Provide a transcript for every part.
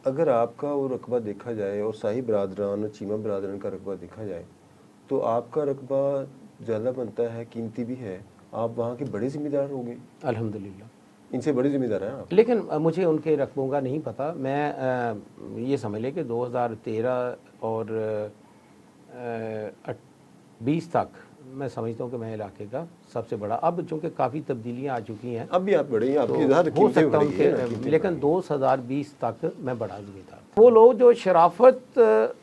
अगर आपका वो रकबा देखा जाए और शाही बरादरान और चीमा बरादरान का रकबा देखा जाए तो आपका रकबा ज़्यादा बनता है, कीमती भी है, आप वहाँ के बड़े ज़िम्मेदार होंगे, अल्हम्दुलिल्लाह। इनसे बड़े ज़िम्मेदार हैं आप। लेकिन मुझे उनके रकबों का नहीं पता। मैं ये समझ लें कि 2013 और 20 तक मैं समझता हूँ कि मैं इलाके का सबसे बड़ा, अब चूँकि काफ़ी तब्दीलियाँ आ चुकी हैं अब भी आप बड़े हैं, तो आपकी ज़्यादा हो कीमतें भी सकता है बढ़ी है ना, उनके, कीमतें लेकिन बढ़ी हैं। 2020 तक मैं बड़ा ज़िम्मेदार था। वो लोग जो शराफत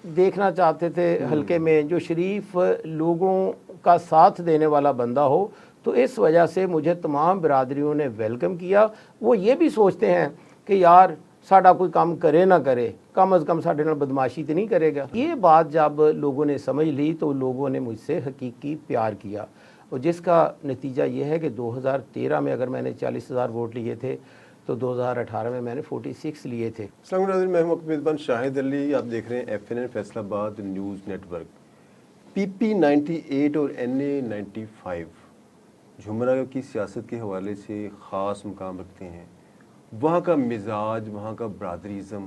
देखना चाहते थे हल्के में, जो शरीफ लोगों का साथ देने वाला बंदा हो, तो इस वजह से मुझे तमाम बिरादरियों ने वेलकम किया। वो ये भी सोचते हैं कि यार साडा कोई काम करे ना करे, कम अज़ कम साढ़े नाल बदमाशी तो नहीं करेगा। ये बात जब लोगों ने समझ ली तो लोगों ने मुझसे हकीकी प्यार किया, और जिसका नतीजा ये है कि 2013 में अगर मैंने 40,000 वोट लिए थे तो 2018 में मैंने 46 लिए थे। अस्सलाम वालेकुम, मैं हूं आपका मेज़बान शाहिद अली। आप देख रहे हैं FNN Faisalabad news network. PP 98 और NA 95 झुमरा की सियासत के हवाले से ख़ास मुकाम रखते हैं। वहाँ का मिजाज, वहाँ का बरादरीज़म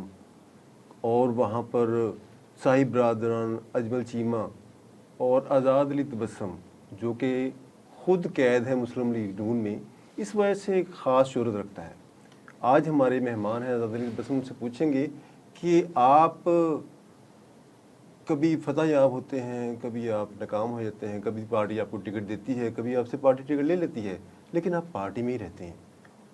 और वहाँ पर शाही बरादरान अजमल चीमा और आज़ाद अली तबस्सुम जो कि ख़ुद कैद है मुस्लिम लीग नून में, इस वजह से एक ख़ास शोहरत रखता है। आज हमारे मेहमान हैं आज़ाद अली तबस्सुम, से पूछेंगे कि आप कभी फतह याब होते हैं, कभी आप नाकाम हो जाते हैं, कभी पार्टी आपको टिकट देती है, कभी आपसे पार्टी टिकट ले लेती है, लेकिन आप पार्टी में ही रहते हैं।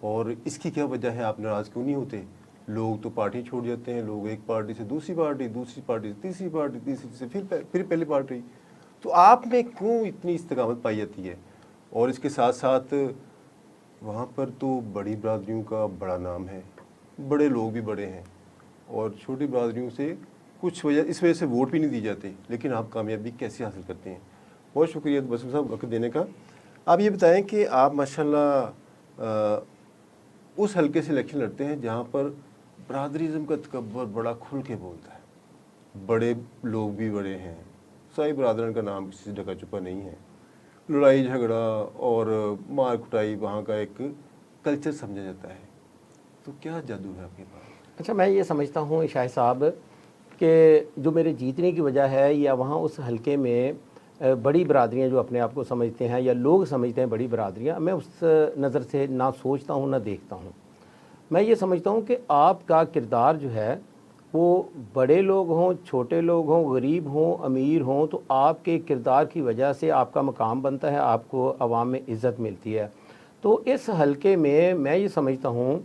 और इसकी क्या वजह है, आप नाराज़ क्यों नहीं होते? लोग तो पार्टी छोड़ जाते हैं, लोग एक पार्टी से दूसरी पार्टी, दूसरी पार्टी से तीसरी पार्टी, तीसरी से फिर पहली पार्टी। तो आप में क्यों इतनी इस्तकामत पाई जाती है? और इसके साथ साथ वहाँ पर तो बड़ी बरादरियों का बड़ा नाम है, बड़े लोग भी बड़े हैं, और छोटी बरादरियों से कुछ वजह इस वजह से वोट भी नहीं दिए जाते, लेकिन आप कामयाबी कैसे हासिल करते हैं? बहुत शुक्रिया तबस्सुम साहब वक्त देने का। आप ये बताएं कि आप माशाल्लाह उस हल्के से इलेक्शन लड़ते हैं जहाँ पर बरादरीज़म का तकब्बुर बड़ा खुल के बोलता है, बड़े लोग भी बड़े हैं, शाही बरादरन का नाम किसी से ढका छुपा नहीं है, लड़ाई झगड़ा और मार कुटाई वहाँ का एक कल्चर समझा जाता है। तो क्या जादू है आपके पास? अच्छा, मैं ये समझता हूँ शाह साहब कि जो मेरे जीतने की वजह है, या वहाँ उस हलके में बड़ी बरादरियाँ जो अपने आप को समझते हैं या लोग समझते हैं बड़ी बरादरियाँ, मैं उस नज़र से ना सोचता हूँ ना देखता हूँ। मैं ये समझता हूँ कि आपका किरदार जो है वो बड़े लोग हों, छोटे लोग हों, गरीब हों, अमीर हों, तो आपके किरदार की वजह से आपका मकाम बनता है, आपको आवाम में इज़्ज़त मिलती है। तो इस हलके में मैं ये समझता हूँ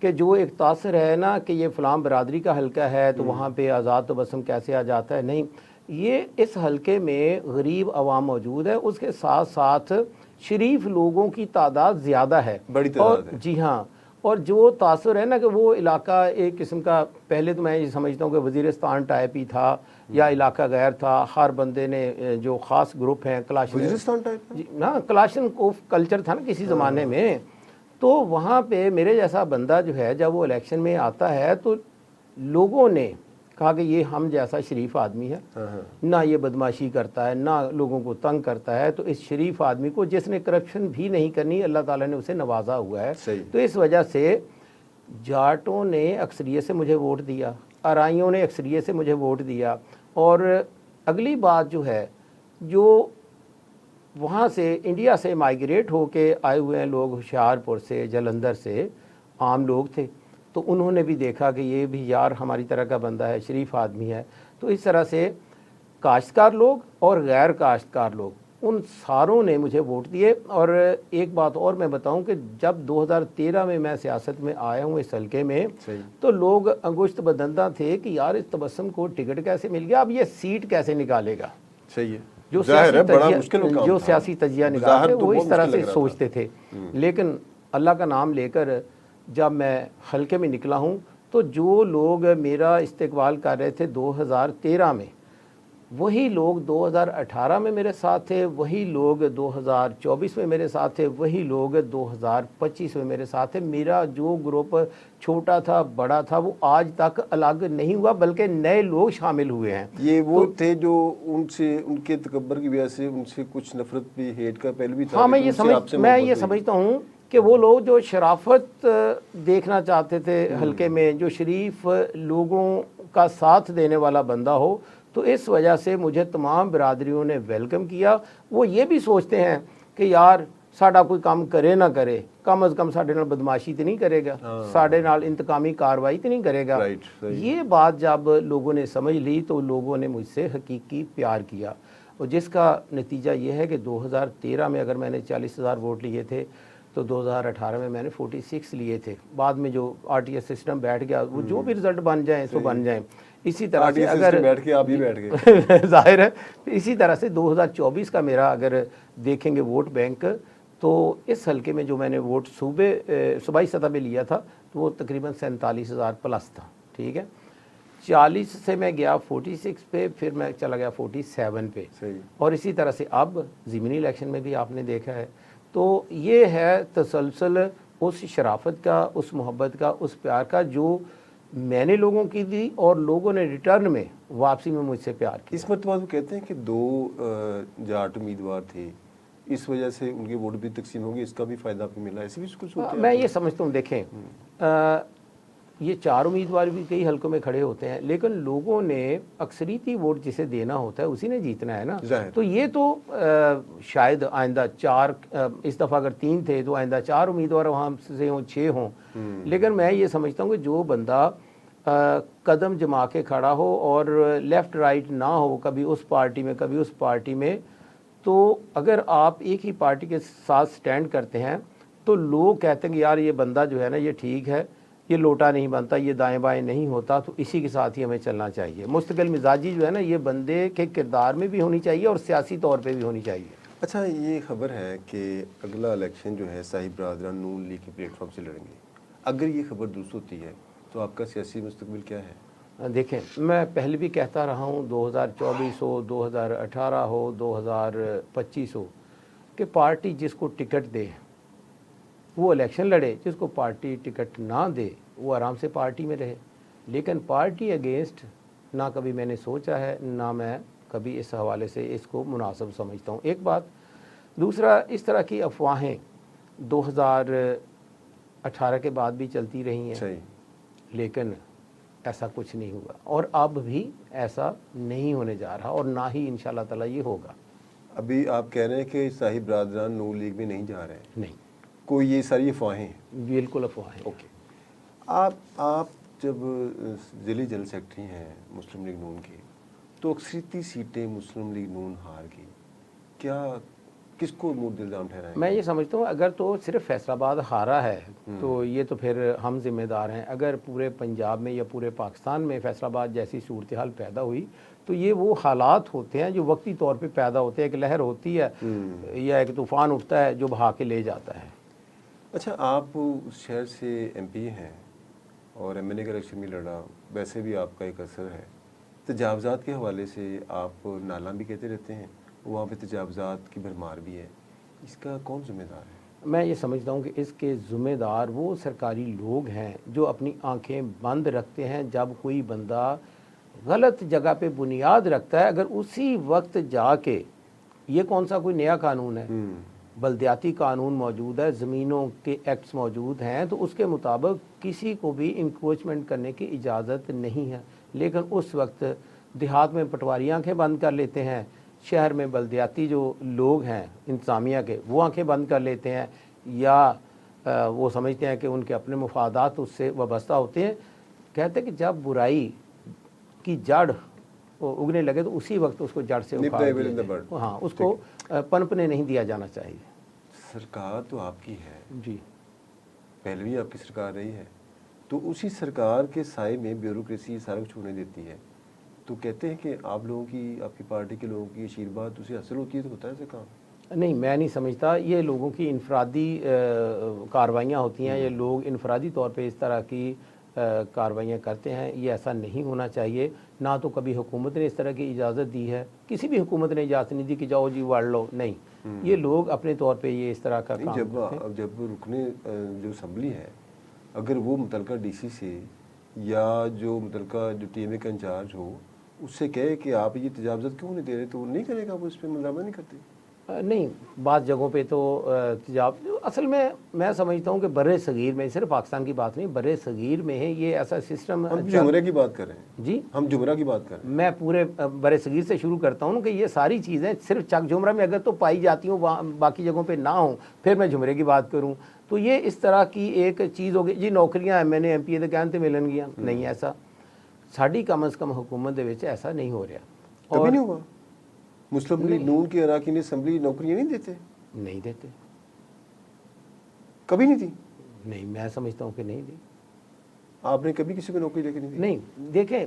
कि जो एक तासर है ना कि ये फ़लाँ बरादरी का हलका है तो वहाँ पे आज़ाद तबस्सुम कैसे आ जाता है, नहीं, ये इस हलके में गरीब आवाम मौजूद है, उसके साथ साथ शरीफ लोगों की तादाद ज़्यादा है। बड़ी और तादाद है। जी हाँ, और जो तासुर है ना कि वो इलाका एक किस्म का, पहले तो मैं ये समझता हूँ कि वज़ीरिस्तान टाइप ही था या इलाका गैर था। हर बंदे ने जो ख़ास ग्रुप हैं वज़ीरिस्तान टाइप जी ना, क्लाशन कोफ कल्चर था ना किसी ज़माने में। तो वहाँ पे मेरे जैसा बंदा जो है जब वो इलेक्शन में आता है तो लोगों ने कहा कि ये हम जैसा शरीफ आदमी है, ना ये बदमाशी करता है, ना लोगों को तंग करता है, तो इस शरीफ आदमी को जिसने करप्शन भी नहीं करनी, अल्लाह ताला ने उसे नवाजा हुआ है। तो इस वजह से जाटों ने अक्सरियत से मुझे वोट दिया, आराइयों ने अक्सरियत से मुझे वोट दिया। और अगली बात जो है, जो वहाँ से इंडिया से माइग्रेट होके आए हुए हैं लोग, होशियारपुर से, जलंधर से, आम लोग थे, तो उन्होंने भी देखा कि ये भी यार हमारी तरह का बंदा है, शरीफ आदमी है। तो इस तरह से काश्तकार लोग और गैर काश्तकार लोग, उन सारों ने मुझे वोट दिए। और एक बात और मैं बताऊं कि जब 2013 में मैं सियासत में आया हूँ इस हल्के में, तो लोग अंगुश्त बदंदा थे कि यार इस तबस्सुम को टिकट कैसे मिल गया, अब ये सीट कैसे निकालेगा। सही है, जो सियासी तजिया निकालते वो इस तरह से सोचते थे। लेकिन अल्लाह का नाम लेकर जब मैं हल्के में निकला हूँ तो जो लोग मेरा इस्तकबाल कर रहे थे 2013 में, वही लोग 2018 में मेरे साथ थे, वही लोग 2024 में मेरे साथ थे, वही लोग 2025 में मेरे साथ थे। मेरा जो ग्रुप छोटा था बड़ा था वो आज तक अलग नहीं हुआ, बल्कि नए लोग शामिल हुए हैं। ये वो तो थे जो उनसे, उनके तकब्बर की वजह से उनसे कुछ नफरत भी, हेट का पहले भी था। हाँ, मैं ये समझता हूँ कि वो लोग जो शराफत देखना चाहते थे हल्के में, जो शरीफ लोगों का साथ देने वाला बंदा हो, तो इस वजह से मुझे तमाम बिरादरियों ने वेलकम किया। वो ये भी सोचते हैं कि यार साडा कोई काम करे ना करे, कम अज़ कम साडे नाल बदमाशी तो नहीं करेगा, साडे नाल इंतकामी कार्रवाई तो नहीं करेगा। राइट, सही। ये बात जब लोगों ने समझ ली तो लोगों ने मुझसे हकीकी प्यार किया, और जिसका नतीजा ये है कि 2013 में अगर मैंने 40,000 वोट लिए थे तो 2018 में मैंने 46 लिए थे। बाद में जो आरटीएस सिस्टम बैठ गया, वो जो भी रिजल्ट बन जाए तो बन जाए। इसी तरह से RTS अगर सिस्टम बैठ के आप ही बैठ गए। जाहिर है, इसी तरह से 2024 का मेरा अगर देखेंगे वोट बैंक, तो इस हलके में जो मैंने वोट सूबाई सतह पे लिया था तो वो तकरीबन 47,000 प्लस था। ठीक है, 40 से मैं गया 46 पे, फिर मैं चला गया 47 पे, सही। और इसी तरह से अब ज़मीनी इलेक्शन में भी आपने देखा है। तो ये है तसलसल उस शराफत का, उस मोहब्बत का, उस प्यार का जो मैंने लोगों की दी और लोगों ने रिटर्न में वापसी में मुझसे प्यार किया। इस मरतबा वो कहते हैं कि 2 जाट उम्मीदवार थे, इस वजह से उनके वोट भी तकसीम होंगे, इसका भी फ़ायदा आपको मिला, ऐसे भी कुछ होता है? मैं ये समझता हूँ, देखें ये 4 उम्मीदवार भी कई हलकों में खड़े होते हैं, लेकिन लोगों ने अक्सरीती वोट जिसे देना होता है उसी ने जीतना है ना। तो ये तो शायद आइंदा 4, इस दफ़ा अगर 3 थे तो आइंदा 4 उम्मीदवार वहाँ से हों, 6 हों। लेकिन मैं ये समझता हूँ कि जो बंदा कदम जमा के खड़ा हो और लेफ़्ट राइट ना हो, कभी उस पार्टी में कभी उस पार्टी में, तो अगर आप एक ही पार्टी के साथ स्टैंड करते हैं तो लोग कहते हैं कि यार ये बंदा जो है ना ये ठीक है, ये लोटा नहीं बनता, ये दाएं बाएं नहीं होता, तो इसी के साथ ही हमें चलना चाहिए। मुस्तकिल मिजाजी जो है ना ये बंदे के किरदार में भी होनी चाहिए और सियासी तौर पे भी होनी चाहिए। अच्छा, ये खबर है कि अगला इलेक्शन जो है साहिब बरदरान नून लीग के प्लेटफॉर्म से लड़ेंगे। अगर ये खबर दुरुस्त होती है तो आपका सियासी मुस्तकबिल क्या है? देखें, मैं पहले भी कहता रहा हूँ, 2024 हो, 2018 हो, 2025 हो, कि पार्टी जिसको टिकट दे वो इलेक्शन लड़े, जिसको पार्टी टिकट ना दे वो आराम से पार्टी में रहे। लेकिन पार्टी अगेंस्ट ना कभी मैंने सोचा है, ना मैं कभी इस हवाले से इसको मुनासिब समझता हूँ। एक बात। दूसरा, इस तरह की अफवाहें 2018 के बाद भी चलती रही हैं, सही। लेकिन ऐसा कुछ नहीं हुआ और अब भी ऐसा नहीं होने जा रहा और ना ही इंशाल्लाह ताला ये होगा। अभी आप कह रहे हैं कि साहिब बरदरान नून लीग में नहीं जा रहे हैं? नहीं, कोई ये सारी अफवाहें हैं? बिल्कुल अफवाहें। ओके। आप जब ज़िले जनरल सेक्रेटरी हैं मुस्लिम लीग नून के, तो अक्सरीती सीटें मुस्लिम लीग नून हार गई, क्या किसको मुद्दे इल्ज़ाम ठहराएंगे? मैं ये समझता हूँ अगर तो सिर्फ फैसलाबाद हारा है तो ये तो फिर हम जिम्मेदार हैं। अगर पूरे पंजाब में या पूरे पाकिस्तान में फैसलाबाद जैसी सूरत हाल पैदा हुई तो ये वो हालात होते हैं जो वक्ती तौर पे पैदा होते हैं। एक लहर होती है या एक तूफ़ान उठता है जो बहा के ले जाता है। अच्छा, आप उस शहर से MP हैं और MNA का इलेक्शन भी लड़ा, वैसे भी आपका एक असर है। तजावज़ात के हवाले से आप नाला भी कहते रहते हैं, वहाँ पे तजावज़ात की भरमार भी है, इसका कौन जिम्मेदार है? मैं ये समझता हूँ कि इसके ज़िम्मेदार वो सरकारी लोग हैं जो अपनी आंखें बंद रखते हैं जब कोई बंदा गलत जगह पे बुनियाद रखता है। अगर उसी वक्त जाके, ये कौन सा कोई नया कानून है, बल्दियाती कानून मौजूद है, ज़मीनों के एक्ट्स मौजूद हैं, तो उसके मुताबिक किसी को भी इंक्रोचमेंट करने की इजाज़त नहीं है। लेकिन उस वक्त देहात में पटवारी आँखें बंद कर लेते हैं, शहर में बल्दियाती जो लोग हैं इंतज़ामिया के वो आंखें बंद कर लेते हैं, या वो समझते हैं कि उनके अपने मुफादात उससे वाबस्ता होते हैं। कहते हैं कि जब बुराई की जड़ उगने लगे तो उसी वक्त उसको जड़ से उखाड़ दिया जाए। हाँ, उसको पनपने नहीं दिया जाना चाहिए। सरकार तो आपकी है जी, पहले भी आपकी सरकार रही है, तो उसी सरकार के साए में ब्यूरोक्रेसी सारा कुछ होने देती है, तो कहते हैं कि आप लोगों की, आपकी पार्टी के लोगों की आशीर्वाद उसे हासिल होती है तो होता है ऐसा काम? नहीं, मैं नहीं समझता। ये लोगों की इनफरादी कार्रवाइयाँ होती हैं, ये लोग इनफरादी तौर पे इस तरह की कार्रवाइयाँ करते हैं, ये ऐसा नहीं होना चाहिए। ना तो कभी हुकूमत ने इस तरह की इजाज़त दी है, किसी भी हुकूमत ने इजाज़त नहीं दी कि जाओ जी वाड़ लो, नहीं। ये लोग अपने तौर पे ये इस तरह का काम करते हैं। जब रुकने जो असम्बली है, अगर वो मुतलका DC से या जो मुतलका जो TMA का इंचार्ज हो उससे कहे कि आप ये तजावज़त क्यों नहीं दे रहे, तो वो नहीं करेगा, वो इस पर मुलामा नहीं करते? नहीं, बात जगहों पे तो तेजाब असल में मैं समझता हूँ कि बर्रे सगीर में, सिर्फ पाकिस्तान की बात नहीं, बर्रे सगीर में है ये ऐसा सिस्टम। हम जुमरे की बात कर रहे हैं जी, हम जुमरा की बात कर रहे हैं। मैं पूरे बर्रे सगीर से शुरू करता हूँ कि ये सारी चीज़ें सिर्फ चक जुमरा में अगर तो पाई जाती हूँ, बाकी जगहों पे ना हो, फिर मैं जुमरे की बात करूँ तो ये इस तरह की एक चीज़ होगी जी। नौकरियाँ MNA MPA के कहते मिलनगियाँ, नहीं ऐसा साड़ी कम अज़ कम हुकूमत दे विच ऐसा नहीं हो रहा। कभी नहीं हुआ। मुस्लिम लीग नून की अराकीन असम्बली नौकरियां नहीं देते, नहीं देते, कभी नहीं दी। नहीं, मैं समझता हूँ कि नहीं दी। आपने कभी किसी को नौकरी लेके नहीं दी? नहीं, देखें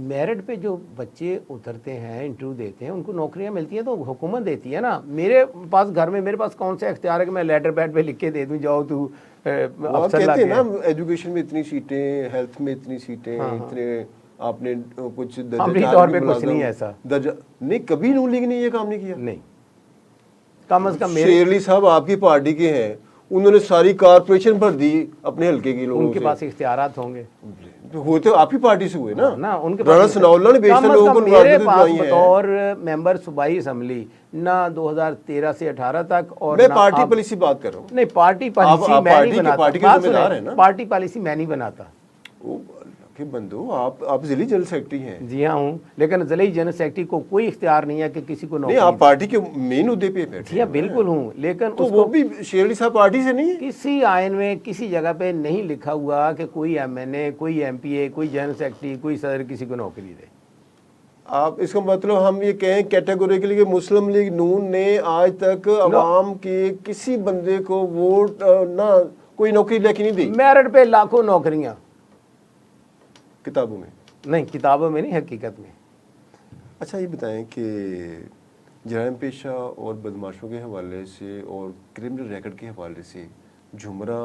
मेरिट पे जो बच्चे उतरते हैं, इंटरव्यू देते हैं, उनको नौकरियां मिलती हैं तो हुकूमत देती है ना। मेरे पास घर में मेरे पास कौन सा इख्तियार है कि मैं लेटर पैड पे लिख के दे दूं जाओ तू अफसर कहते हैं लग ना एजुकेशन में इतनी सीटें, हेल्थ में इतनी सीटें, इतने आपने कुछ अमली तौर पे कुछ नहीं है ऐसा। नहीं, कभी नून लीग ने ये काम नहीं किया। नहीं, कम अज कम मेरे शेरली साहब आपकी पार्टी के हैं, उन्होंने सारी कारपोरेशन भर दी अपने हल्के के लोगों उनके से। पास इख्तियारात होंगे तो होते आपकी पार्टी से हुए ना उनके राणा पास सनाउल्लाह ने बेशतर कम अज लोगों को कम मेरे मुआवजे पास दिलवाई हैं। बतौर मेंबर सूबाई असम्बली ना 2013 से 18 तक और मैं ना पार्टी अब- पॉलिसी बात कर रहा हूँ। नहीं, पार्टी पॉलिसी आप मैं पार्टी नहीं के- बनाता। पार्टी के बात जिम्मेदार सुने, हैं ना। पार्टी पॉलिसी मैं नहीं बनाता। ओ, के बंदो आप जिले जनरल सेक्रेटरी हैं। जी हाँ हूँ, लेकिन ज़िले जनरल सेक्रेटरी को कोई इख्तियार नहीं है कि किसी को नहीं, नौकरी आप पार्टी के मेन उहदे पे बैठे जी हाँ हैं। बिल्कुल हूँ, लेकिन तो उसको वो भी शेरली साहब पार्टी से नहीं है। किसी आयन में किसी जगह पे नहीं लिखा हुआ कि कोई MNA, कोई MPA, कोई जनरल सेक्रेटरी, कोई सदर किसी को नौकरी दे। आप इसका मतलब हम ये कहें कैटेगोरिकली कि मुस्लिम लीग नून ने आज तक अवाम के किसी बंदे को वोट ना कोई नौकरी लेके नहीं दी मेरिट पे लाखों नौकरियां, किताबों में। नहीं किताबों में नहीं, हकीकत में। अच्छा, ये बताएं कि जराइम पेशा और बदमाशों के हवाले से और क्रिमिनल रिकॉर्ड के हवाले से झुमरा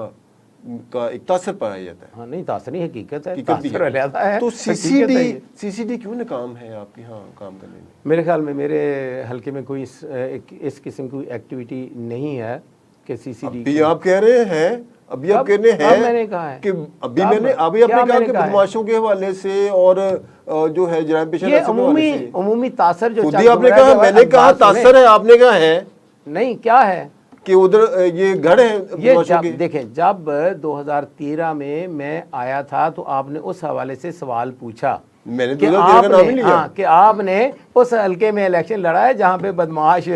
का एक तासर पाया जाता है। हाँ नहीं, तासर नहीं, हकीकत है, हकीकत भी तासर अलहदा है। तो हकीकत है ये। सीसीडी क्यों नाकाम है आपके यहाँ काम करने में? मेरे ख्याल में मेरे हल्के में कोई इस किस्म की एक्टिविटी नहीं है कि CCD अभी आप कह रहे हैं, अभी आप कहने हैं, मैंने कहा है कि अभी आपने कहा कि बदमाशों के हवाले से और जो है जराइम पेशा ये के हवाले से उमूमी तासर जो खुद ही आपने कहा, मैंने कहा तासर है, आपने कहा है नहीं, क्या है कि उधर ये गढ़ है ये बदमाशों के। देखें, जब 2013 में मैं आया था तो आपने उस हवाले से सवाल पूछा मैंने कि 2013 का नाम ही आपने, लिया। हाँ, कि आपने उस हल्के में इलेक्शन लड़ा है जहाँ पे बदमाश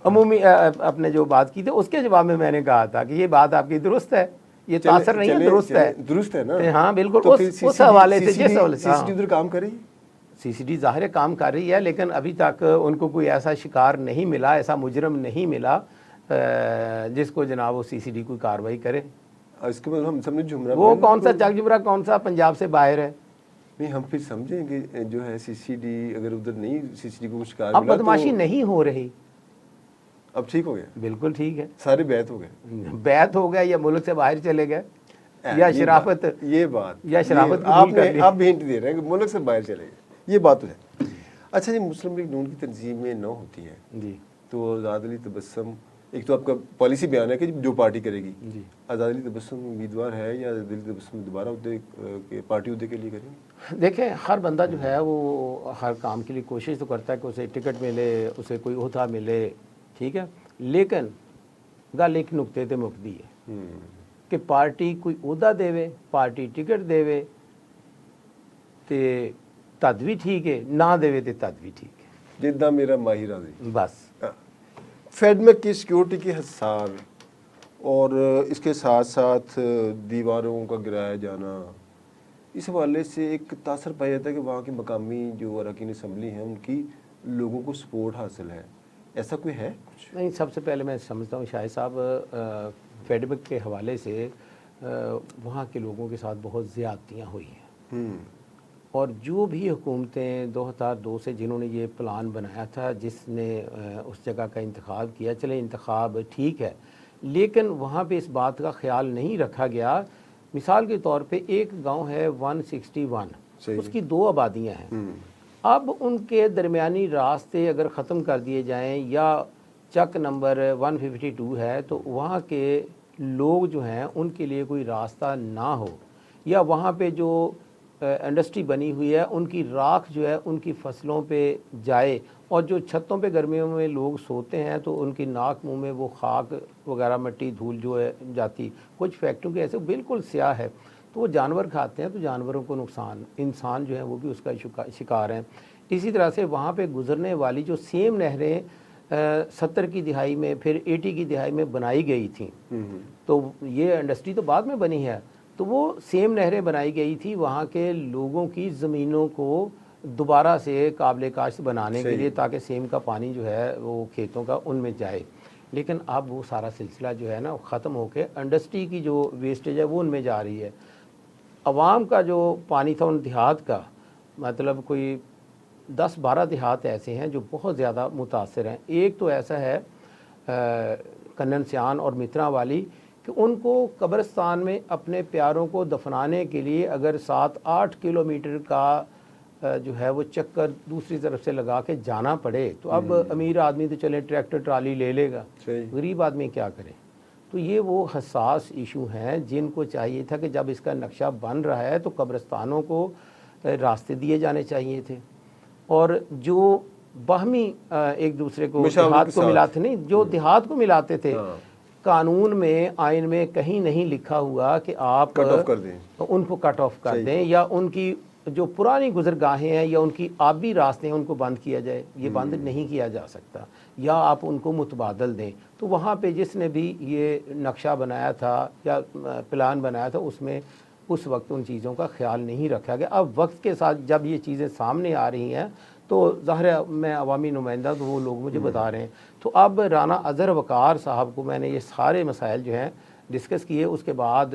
अमूमी अपने जो बात की थी, उसके जवाब में मैंने कहा था कि ये बात आपकी दुरुस्त है, ये तासर नहीं है, दुरुस्त है ना। हाँ बिल्कुल। तो उस हवाले से जिस हवाले से सीसीडी उधर काम कर रही है। CCD ज़ाहिर है काम कर रही है, लेकिन अभी तक उनको कोई ऐसा शिकार नहीं मिला, ऐसा मुजरम नहीं मिला जिसको जनाब वो CCD कोई कार्रवाई करे। इसके बाद हम समझे झुमरा वो कौन सा चक जुमरा कौन सा पंजाब से बाहर है? नहीं, हम फिर समझेंगे जो है सीसीडी अगर उधर नहीं, सीसीडी को कुछ कार अब मिला बदमाशी तो नहीं हो रही, अब ठीक हो गया, बिल्कुल ठीक है। सारे बैत हो गए। बैत हो गया या मुल्क से बाहर चले गए या शराफत, ये बात या शराफत कबूल आपने कर ली। आप भी हिंट दे रहे हैं कि मुल्क से बाहर चले गए, ये बात तो है। अच्छा, ये मुस्लिम लीग नून की तंजीम में 9 होती है जी तो आज़ाद अली तबस्सुम, एक तो आपका पॉलिसी बयान है कि जो पार्टी करेगी, जी। आज़ाद अली तबस्सुम उम्मीदवार है या आज़ाद अली तबस्सुम दोबारा पार्टी उहदे के लिए करेंगे? देखें, हर बंदा जो है वो हर काम के लिए कोशिश तो करता है कि उसे टिकट मिले, उसे कोई ओहदा मिले, ठीक है, लेकिन गल एक नुक्ते ते मुकदी है कि पार्टी कोई ओहदा देवे, पार्टी टिकट देवे ते तद भी ठीक है, ना देवे ते तद भी ठीक है, जिद्दा मेरा माहिर राजी। बस। फेड में की सिक्योरिटी की हिसार और इसके साथ साथ दीवारों का गिराया जाना, इस हवाले से एक तासर पाया जाता है कि वहाँ की मकामी जो अरकान असम्बली हैं उनकी लोगों को सपोर्ट हासिल है, ऐसा कोई है कुछ? नहीं, सबसे पहले मैं समझता हूँ शाहिद साहब फेडबैक के हवाले से वहाँ के लोगों के साथ बहुत ज़्यादतियाँ हुई हैं और जो भी हुकूमतें 2002 से जिन्होंने ये प्लान बनाया था, जिसने उस जगह का इंतखाब किया, चले इंतखाब ठीक है, लेकिन वहाँ पे इस बात का ख्याल नहीं रखा गया। मिसाल के तौर पे एक गांव है 161, उसकी 2 आबादियाँ हैं। अब उनके दरमियानी रास्ते अगर ख़त्म कर दिए जाएं या चक नंबर 152 है तो वहाँ के लोग जो हैं उनके लिए कोई रास्ता ना हो, या वहाँ पे जो इंडस्ट्री बनी हुई है उनकी राख जो है उनकी फसलों पे जाए, और जो छतों पे गर्मियों में लोग सोते हैं तो उनकी नाक मुंह में वो खाक वगैरह मिट्टी धूल जो है जाती, कुछ फैक्ट्रियों के ऐसे बिल्कुल स्याह है, तो वो जानवर खाते हैं तो जानवरों को नुकसान, इंसान जो है वो भी उसका शिकार हैं। इसी तरह से वहाँ पे गुजरने वाली जो सेम नहरें 70 की दिहाई में फिर 80 की दिहाई में बनाई गई थी, तो ये इंडस्ट्री तो बाद में बनी है, तो वो सेम नहरें बनाई गई थी वहाँ के लोगों की ज़मीनों को दोबारा से काबिल काश्त बनाने के लिए, ताकि सेम का पानी जो है वो खेतों का उनमें जाए। लेकिन अब वो सारा सिलसिला जो है ना ख़त्म होकर इंडस्ट्री की जो वेस्टेज है वो उनमें जा रही है। अवाम का जो पानी था उन देहात का, मतलब कोई 10-12 देहात ऐसे हैं जो बहुत ज़्यादा मुतासर हैं। एक तो ऐसा है कन्नन स्यान और मित्रा वाली कि उनको कब्रिस्तान में अपने प्यारों को दफनाने के लिए अगर 7-8 किलोमीटर का जो है वो चक्कर दूसरी तरफ से लगा के जाना पड़े, तो अब अमीर आदमी तो चले ट्रैक्टर ट्राली ले लेगा, गरीब आदमी क्या करे। तो ये वो हसास इशू हैं जिनको चाहिए था कि जब इसका नक्शा बन रहा है तो कब्रिस्तानों को रास्ते दिए जाने चाहिए थे, और जो बाहमी एक दूसरे को देहात को मिलाते नहीं, जो देहात को मिलाते थे, कानून में आइन में कहीं नहीं लिखा हुआ कि आप कट ऑफ कर दें, उनको कट ऑफ कर दें, या उनकी जो पुरानी गुजरगाहें हैं या उनकी आबी रास्ते हैं उनको बंद किया जाए, ये बंद नहीं किया जा सकता, या आप उनको मुतबादल दें। तो वहाँ पे जिसने भी ये नक्शा बनाया था या प्लान बनाया था उसमें उस वक्त उन चीज़ों का ख्याल नहीं रखा गया। अब वक्त के साथ जब ये चीज़ें सामने आ रही हैं तो ज़ाहिर है मैं अवामी नुमाइंदा, तो वो लोग मुझे बता रहे हैं। तो अब राना अज़हर वक़ार साहब को मैंने ये सारे मसाइल जो हैं डिस्कस किए, उसके बाद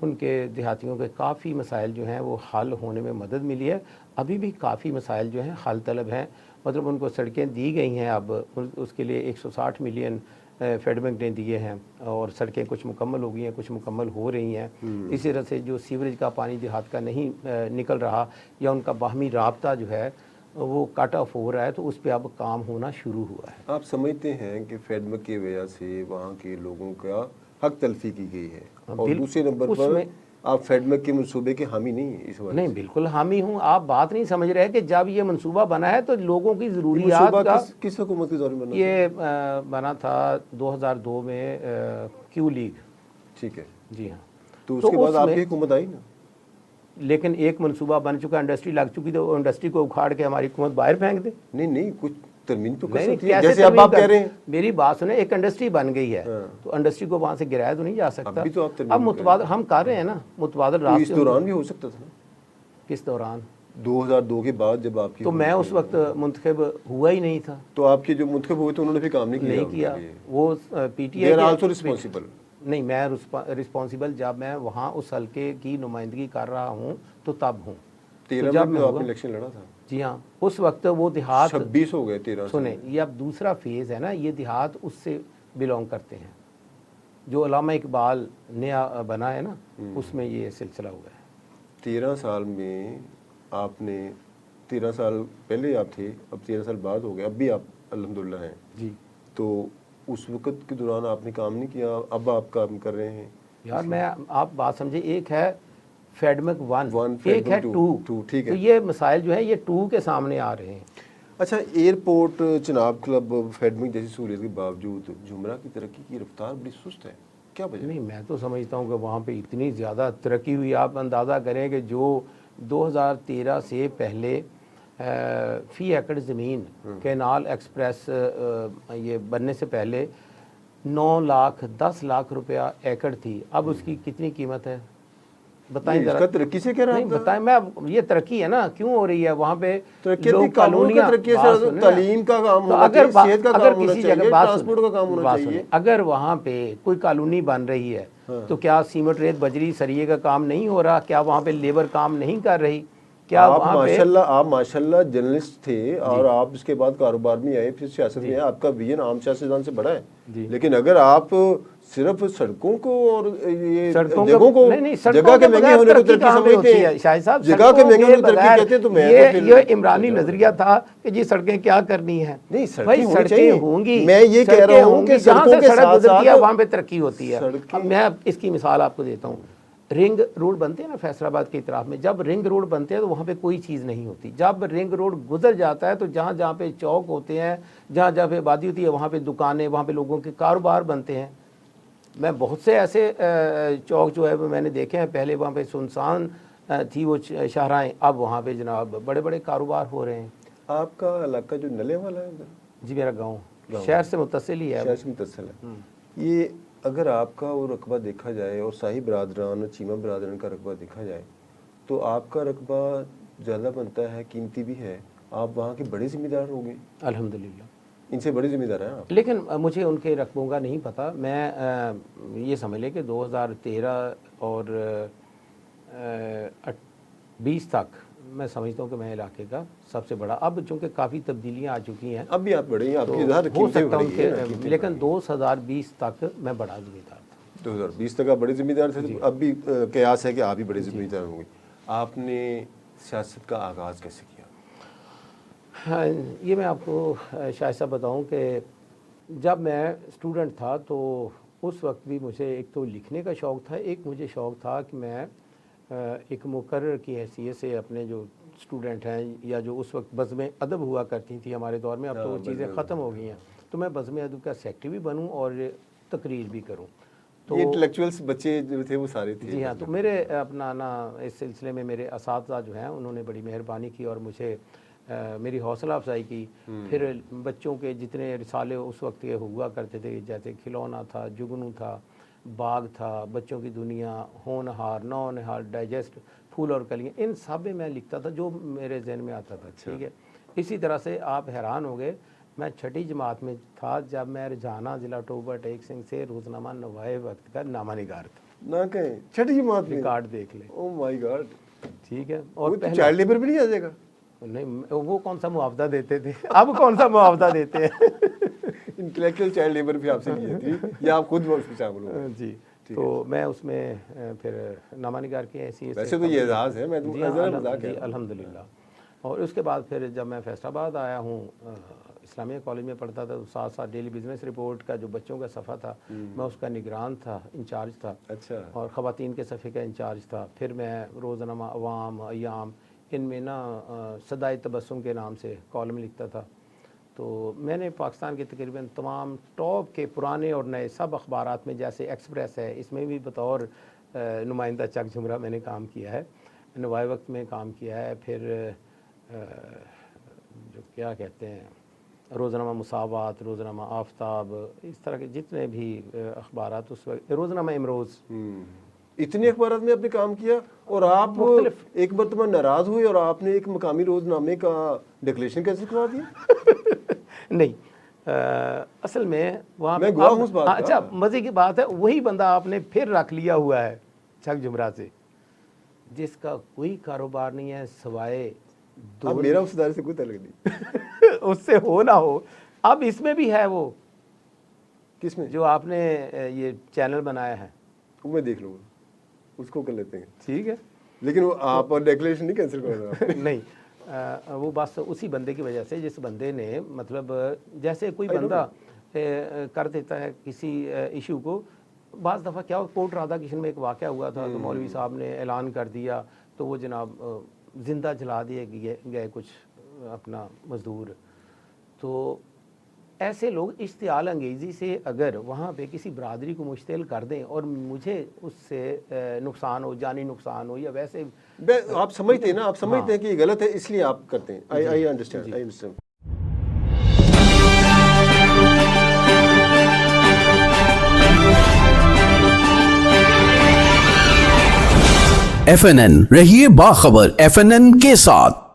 उनके देहातियों के काफ़ी मसाइल जो हैं वो हल होने में मदद मिली है। अभी भी काफ़ी मसाइल जो हैं हल तलब हैं, मतलब उनको सड़कें दी गई हैं, अब उसके लिए 160 मिलियन फेड बैंक ने दिए हैं, और सड़कें कुछ मुकम्मल हो गई हैं, कुछ मुकम्मल हो रही हैं। इसी तरह से जो सीवरेज का पानी देहात का नहीं निकल रहा या उनका बाहमी राब्ता जो है वो कट ऑफ हो रहा है, तो उस पर अब काम होना शुरू हुआ है। आप समझते हैं कि फेडमैक की वजह से वहाँ के लोगों का हक तलफी की गई है, और दूसरे नंबर पर आप फेडमैक के मंसूबे के हामी नहीं है इस वजह? नहीं, बिल्कुल हामी हूँ। आप बात नहीं समझ रहे कि जब ये मंसूबा बना है तो लोगों की ज़रूरियात का किस हुकूमत के दौर में बना? ये बना था 2002 में क्यू लीग। ठीक है जी हाँ। तो उसके बाद आपकी हुकूमत आई ना, लेकिन एक मंसूबा बन चुका, इंडस्ट्री लग चुकी, तो इंडस्ट्री को उखाड़ के हमारी हुकूमत बाहर फेंक दे। नहीं कुछ तरमीम तो कर नहीं, सकती है, जैसे अब आप कह रहे हैं। मेरी बात सुने, एक इंडस्ट्री बन गई है तो इंडस्ट्री को वहां से गिराया तो नहीं जा सकता। अभी तो आप अब मुतबादल हम कर रहे हैं ना, मुतबादल रास्ते। इस दौरान भी हो सकता था ना? किस दौरान? 2002 के बाद जब आपकी, तो मैं उस वक्त मुंतखब हुआ ही नहीं था। तो आपके जो मुंतखब हुए थे उन्होंने भी काम नहीं किया। वो पीटीआई आल्सो रिस्पांसिबल नहीं, मैं रिस्पांसिबल जब मैं वहाँ उस हल्के की नुमाइंदगी कर रहा हूँ तो तब हूँ। 13 में आपने इलेक्शन लड़ा था? जी हाँ, उस वक्त वो देहात 26 हो गए 13। सुने, ये अब दूसरा फेज़ है ना, ये देहात उससे बिलोंग करते हैं जो अल्लामा इकबाल नया बना है ना, उसमें ये सिलसिला हुआ है। 13 साल में आपने, 13 साल पहले आप थे, अब 13 साल बाद हो गए, अब भी आप अल्हम्दुलिल्लाह हैं जी। तो उस वक़्त के दौरान आपने काम नहीं किया, अब आप काम कर रहे हैं यार। मैं आप बात समझे, एक है फेडमैक 1, एक है 2, ठीक है। तो ये मसाइल जो है ये 2 के सामने आ रहे हैं। अच्छा, एयरपोर्ट, चिनाब क्लब, फेडमैक जैसी सहूलियत के बावजूद जुमरा की तरक्की की रफ्तार बड़ी सुस्त है, क्या वजह? नहीं, मैं तो समझता हूँ कि वहाँ पे इतनी ज़्यादा तरक्की हुई। आप अंदाज़ा करें कि जो 2013 से पहले फ़ी एकड़ ज़मीन कैनाल एक्सप्रेस ये बनने से पहले 9 लाख 10 लाख रुपया एकड़ थी, अब उसकी कितनी कीमत है बताएं जरा। तरक्की से क्या रहा? नहीं बताएं, मैं ये तरक्की है ना, क्यों हो रही है वहाँ पे? लोग कॉलोनियां, तालीम का काम होना चाहिए, सेहत का काम होना चाहिए, ट्रांसपोर्ट का काम होना चाहिए। अगर वहाँ पे कोई कॉलोनी बन रही है तो क्या सीमेंट, रेत, बजरी, सरिये का काम नहीं हो रहा? क्या वहाँ पे लेबर काम नहीं कर रही? क्या आप माशाल्लाह जर्नलिस्ट थे और आप इसके बाद कारोबार में आए, फिर सियासत में आए, आपका विजन आम सियासतदान से बड़ा है। लेकिन अगर आप सिर्फ सड़कों को और ये जगहों को, जगह के महंगे होने को तरक्की समझते हैं, शाहिद साहब, जगह के महंगे होने को तरक्की कहते हैं, तो मैं ये इमरानी नजरिया था कि जी सड़कें क्या करनी है। नहीं, सड़कें होंगी, मैं ये कह रहा हूँ कि सड़कों के साथ साथ वहाँ पे तरक्की होती है। अब मैं इसकी मिसाल आपको देता हूँ। रिंग रोड बनते हैं ना फैसलाबाद की तरफ में, जब रिंग रोड बनते हैं तो वहाँ पे कोई चीज़ नहीं होती। जब रिंग रोड गुजर जाता है तो जहाँ जहाँ पे चौक होते हैं, जहाँ जहाँ पे आबादी होती है, वहाँ पे दुकानें, वहाँ पे लोगों के कारोबार बनते हैं। मैं बहुत से ऐसे चौक जो है वो मैंने देखे हैं, पहले वहाँ पे सुनसान थी वो शाहराएँ, अब वहाँ पे जनाब बड़े बड़े कारोबार हो रहे हैं। आपका इलाका जो नले वाला है उधर? जी मेरा गाँव शहर से मुत्तसिल ही है। शहर से मुतसिल है। ये अगर आपका वो रकबा देखा जाए और शाही बरादरान और चीमा बरादरान का रकबा देखा जाए तो आपका रकबा ज़्यादा बनता है, कीमती भी है, आप वहाँ के बड़े ज़िम्मेदार होंगे। अल्हम्दुलिल्लाह इनसे बड़े ज़िम्मेदार हैं आप। लेकिन मुझे उनके रकबों का नहीं पता। मैं ये समझ लें कि 2013 और 20 तक मैं समझता हूँ कि मैं इलाके का सबसे बड़ा, अब चूँकि काफ़ी तब्दीलियाँ आ चुकी हैं, अब भी आप बड़े हैं, आपकी तो इधर हो कीमतें सकता बढ़ी हैं ना, उनके, कीमतें लेकिन बढ़ी 2020 तक मैं बड़ा ज़िम्मेदार था। 2020 तक आप बड़े ज़िम्मेदार थे, तो अब भी कयास है कि आप भी बड़े ज़िम्मेदार होंगे। आपने सियासत का आगाज़ कैसे किया? हाँ, ये मैं आपको शायद सा बताऊँ कि जब मैं स्टूडेंट था तो उस वक्त भी मुझे एक तो लिखने का शौक़ था, एक मुझे शौक़ था कि मैं एक मुकर्रर की हैसियत से अपने जो स्टूडेंट हैं या जो उस वक्त बज़्म अदब हुआ करती थी हमारे दौर में, अब तो वो चीज़ें ख़त्म हो गई हैं, तो मैं बज़्म अदब का सेक्रेटरी भी बनूं और तकरीर भी करूं। तो ये इंटेलेक्चुअल्स बच्चे जो थे वो सारे थे। जी हाँ, तो मेरे अपना ना इस सिलसिले में मेरे असातिज़ा जो हैं उन्होंने बड़ी मेहरबानी की और मुझे मेरी हौसला अफजाई की। फिर बच्चों के जितने रिसाले उस वक्त के हुआ करते थे, जैसे खिलौना था, जुगनू था, बाग था, बच्चों की दुनिया, होनहार, नौनहार, डाइजेस्ट, फूल और कलियाँ, इन सब में मैं लिखता था जो मेरे जहन में आता था। ठीक है, इसी तरह से आप हैरान हो गए, मैं छठी जमात में था जब मैं रजाना ज़िला टोबर टेक सिंह से रोज़नामा नवाए वक्त का नामा निगार था। ना कहें छठी जमात में, रिकॉर्ड देख ले। Oh my God. ठीक है, और और चाइल्ड लेबर भी नहीं आ जाएगा? नहीं, वो कौन सा मुआवजा देते थे, अब कौन सा मुआवजा देते हैं। इंटेलेक्चुअल चाइल्ड लेबर भी आपसे लिए थी या आप खुद उसमें शामिल हो? जी, तो मैं उसमें फिर नामा निगार की ऐसी वैसे तो ये एजाज़ है, मैं तो मजाक है। अल्हम्दुलिल्लाह। और उसके बाद फिर जब मैं फैसलाबाद आया हूँ, इस्लामिया कॉलेज में पढ़ता था, तो साथ साथ डेली बिजनेस रिपोर्ट का जो बच्चों का सफ़ा था मैं उसका निगरान था, इंचार्ज था। अच्छा। और ख़वातीन के सफ़े का इंचार्ज था। फिर मैं रोज़नामा अवाम, अयाम, इनमें ना सदाए तबस्सुम के नाम से कॉलम लिखता था। तो मैंने पाकिस्तान के तकरीबन तमाम टॉप के पुराने और नए सब अखबारात में, जैसे एक्सप्रेस है, इसमें भी बतौर नुमाइंदा चक झुमरा मैंने काम किया है, नवाए वक्त में काम किया है। फिर जो क्या कहते हैं, रोज़नामा मुसावात, रोज़नामा आफ्ताब, इस तरह के जितने भी अखबारात उस वक्त, रोज़नामा इमरोज़, इतने अखबारात में आपने काम किया और आप एक मरतबा नाराज़ हुए और आपने एक मकामी रोज़नामे का डिक्लेरेशन कैसे करवा दिया? नहीं, असल में वहाँ मैं गवाह हूँ उस बात का। अच्छा, मज़े की बात है, वही बंदा आपने फिर रख लिया हुआ है चक झुमरा से, जिसका कोई कारोबार नहीं है सिवाय अब मेरा उस इदारे से कोई तल्लुक नहीं। उससे हो ना हो। अब इसमें भी है वो, किसमें? जो आपने ये चैनल बनाया है, वो मैं देख लूँगा, उसको कर लेते हैं। ठीक है, लेकिन वो आप डिक्लेरेशन नहीं कैंसिल कर रहे हो? नहीं, वो बस उसी बंदे की वजह से, जिस बंदे ने मतलब जैसे कोई बंदा कर देता है किसी इशू को। बाज़ दफ़ा क्या कोट राधा किशन में एक वाक़या हुआ था, तो मौलवी साहब ने ऐलान कर दिया, तो वो जनाब ज़िंदा जला दिए गए कुछ अपना मज़दूर। तो ऐसे लोग इश्तियाल अंगेज़ी से अगर वहाँ पे किसी बरादरी को मुश्तिल कर दें और मुझे उससे नुकसान हो, जानी नुकसान हो, या वैसे आप समझते हैं ना, आप समझते हैं कि ये गलत है, इसलिए आप करते हैं। I understand, I understand. FNN रहिए बाखबर FNN के साथ।